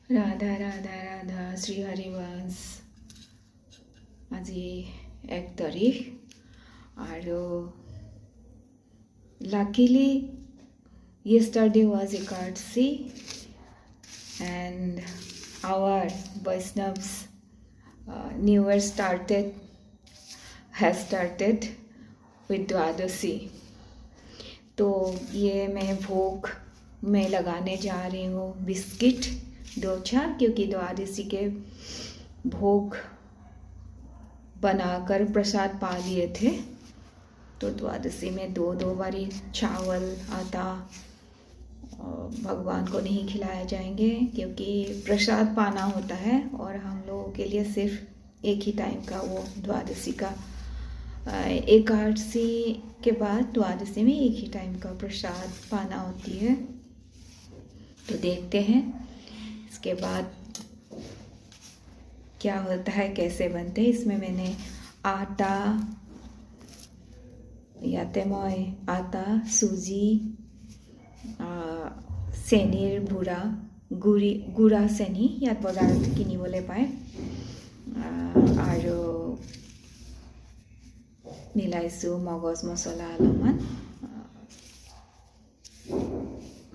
राधा राधा राधा श्री हरिवंश আজি 1 তাৰিখ আৰু luckily yesterday was Ekadasi and our Vaishnavs new year has started with Dwadasi. तो ये मैं भोग में लगाने जा रही हूँ बिस्किट 2-4 क्योंकि द्वादशी के भोग बनाकर प्रसाद पा लिए थे। तो द्वादशी में दो बारी चावल आटा भगवान को नहीं खिलाया जाएंगे क्योंकि प्रसाद पाना होता है और हम लोगों के लिए सिर्फ एक ही टाइम का वो द्वादशी का एकादशी के बाद द्वादशी में एक ही टाइम का प्रसाद पाना होती है। तो देखते हैं इसके बाद क्या होता है, कैसे बनते हैं। इसमें मैंने आटा याते मैं आटा सूजी চেনিৰ বুঢ়া গুড়া চেনি ইয়াত বজাৰত কিনিবলৈ পায় আৰু মিলাইছোঁ মগজ মছলা অলপমান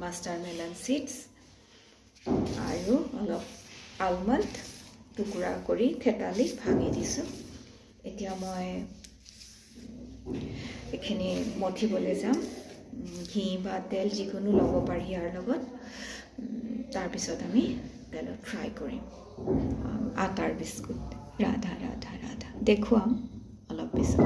মাষ্টাৰ মেলন সিডছ আৰু অলপ আলমণ্ড টুকুৰা কৰি থেতালি ভাঙি দিছোঁ। এতিয়া মই এখিনি মঠিবলৈ যাম। ঘি বা তেল যিকোনো ল'ব পাৰি ইয়াৰ লগত। তাৰপিছত আমি তেলত ফ্ৰাই কৰিম আটাৰ বিস্কুট। ৰাধা ৰাধা ৰাধা দেখুৱাম অলপ পিছত।